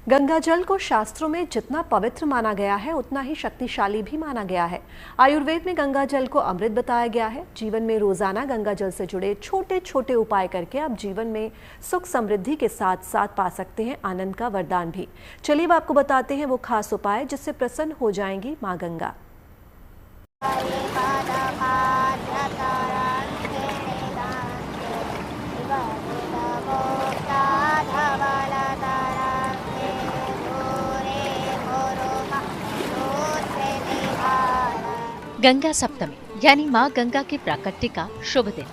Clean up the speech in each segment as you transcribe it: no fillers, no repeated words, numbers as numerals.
गंगा जल को शास्त्रों में जितना पवित्र माना गया है उतना ही शक्तिशाली भी माना गया है। आयुर्वेद में गंगा जल को अमृत बताया गया है। जीवन में रोजाना गंगा जल से जुड़े छोटे छोटे उपाय करके आप जीवन में सुख समृद्धि के साथ साथ पा सकते हैं आनंद का वरदान भी। चलिए अब आपको बताते हैं वो खास उपाय जिससे प्रसन्न हो जाएंगी माँ गंगा। गंगा सप्तमी यानी माँ गंगा के प्राकट्य का शुभ दिन।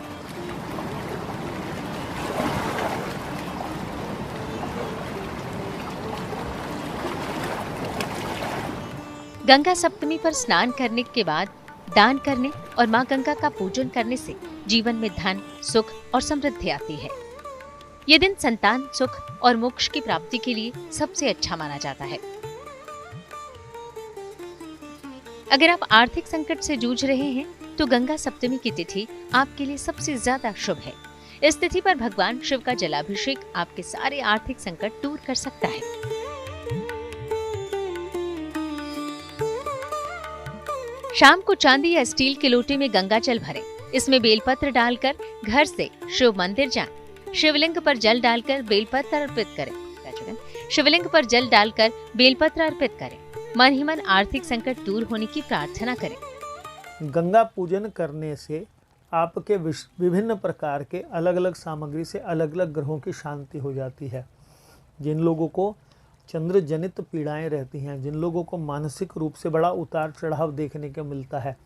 गंगा सप्तमी पर स्नान करने के बाद दान करने और माँ गंगा का पूजन करने से जीवन में धन, सुख और समृद्धि आती है। ये दिन संतान सुख और मोक्ष की प्राप्ति के लिए सबसे अच्छा माना जाता है। अगर आप आर्थिक संकट से जूझ रहे हैं तो गंगा सप्तमी की तिथि आपके लिए सबसे ज्यादा शुभ है। इस तिथि पर भगवान शिव का जलाभिषेक आपके सारे आर्थिक संकट दूर कर सकता है। शाम को चांदी या स्टील के लोटे में गंगा जल भरें। इसमें बेलपत्र डालकर घर से शिव मंदिर जाएं। शिवलिंग पर जल डालकर बेलपत्र अर्पित करें। शिवलिंग पर जल डालकर बेलपत्र अर्पित करें। मन ही मन आर्थिक संकट दूर होने की प्रार्थना करें। गंगा पूजन करने से आपके विभिन्न प्रकार के अलग अलग सामग्री से अलग अलग ग्रहों की शांति हो जाती है। जिन लोगों को चंद्र जनित पीड़ाएं रहती हैं, जिन लोगों को मानसिक रूप से बड़ा उतार चढ़ाव देखने को मिलता है,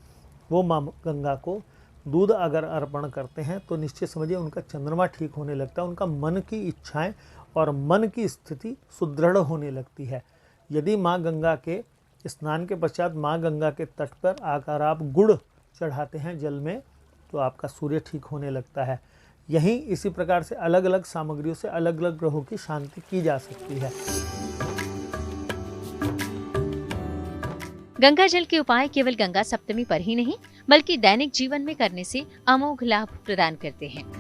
वो माँ गंगा को दूध अगर अर्पण करते हैं तो निश्चित समझिए उनका चंद्रमा ठीक होने लगता है, उनका मन की इच्छाएं और मन की स्थिति सुदृढ़ होने लगती है। यदि माँ गंगा के स्नान के पश्चात माँ गंगा के तट पर आकर आप गुड़ चढ़ाते हैं जल में तो आपका सूर्य ठीक होने लगता है। यहीं इसी प्रकार से अलग अलग सामग्रियों से अलग अलग ग्रहों की शांति की जा सकती है। गंगा जल के उपाय केवल गंगा सप्तमी पर ही नहीं बल्कि दैनिक जीवन में करने से अमोघ लाभ प्रदान करते हैं।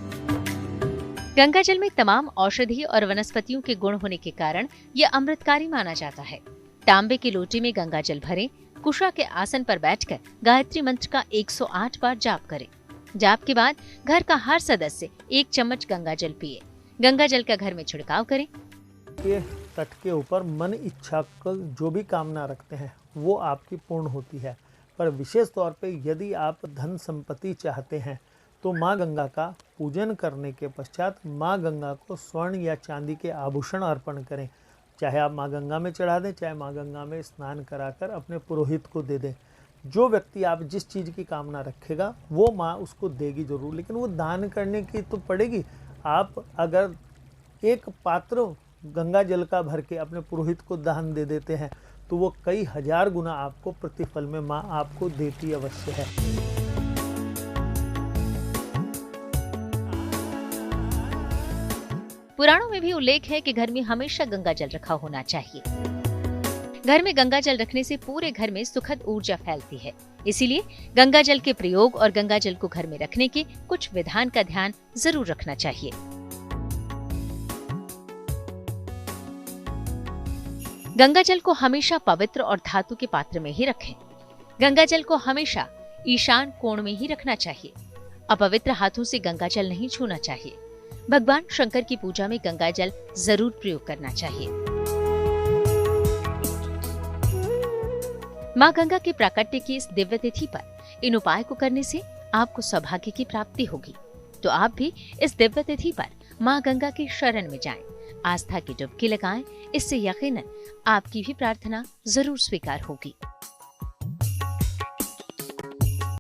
गंगा जल में तमाम औषधि और वनस्पतियों के गुण होने के कारण यह अमृतकारी माना जाता है। तांबे के लोटे में गंगा जल भरें। कुशा के आसन पर बैठकर गायत्री मंत्र का 108 बार जाप करें। जाप के बाद घर का हर सदस्य 1 चम्मच गंगा जल पिए। गंगा जल का घर में छिड़काव करें। ये तट के ऊपर मन इच्छा को जो भी कामना रखते हैं वो आपकी पूर्ण होती है। पर विशेष तौर पे यदि आप धन संपत्ति चाहते हैं तो माँ गंगा का पूजन करने के पश्चात माँ गंगा को स्वर्ण या चांदी के आभूषण अर्पण करें। चाहे आप माँ गंगा में चढ़ा दें, चाहे माँ गंगा में स्नान कराकर अपने पुरोहित को दे दें। जो व्यक्ति आप जिस चीज़ की कामना रखेगा वो माँ उसको देगी जरूर, लेकिन वो दान करने की तो पड़ेगी। आप अगर 1 पात्र गंगा जल का भर के अपने पुरोहित को दान दे देते हैं तो वो कई हजार गुना आपको प्रतिफल में माँ आपको देती अवश्य है। पुराणों में भी उल्लेख है कि घर में हमेशा गंगा जल रखा होना चाहिए। घर में गंगा जल रखने से पूरे घर में सुखद ऊर्जा फैलती है। इसीलिए गंगा जल के प्रयोग और गंगा जल को घर में रखने के कुछ विधान का ध्यान जरूर रखना चाहिए। गंगा जल को हमेशा पवित्र और धातु के पात्र में ही रखें। गंगा जल को हमेशा ईशान कोण में ही रखना चाहिए। अपवित्र हाथों से गंगा जल नहीं छूना चाहिए। भगवान शंकर की पूजा में गंगा जल जरूर प्रयोग करना चाहिए। माँ गंगा के प्राकट्य की इस दिव्य तिथि पर इन उपाय को करने से आपको सौभाग्य की प्राप्ति होगी। तो आप भी इस दिव्य तिथि पर माँ गंगा की शरण में जाएं, आस्था की डुबकी लगाएं। इससे यकीनन आपकी भी प्रार्थना जरूर स्वीकार होगी।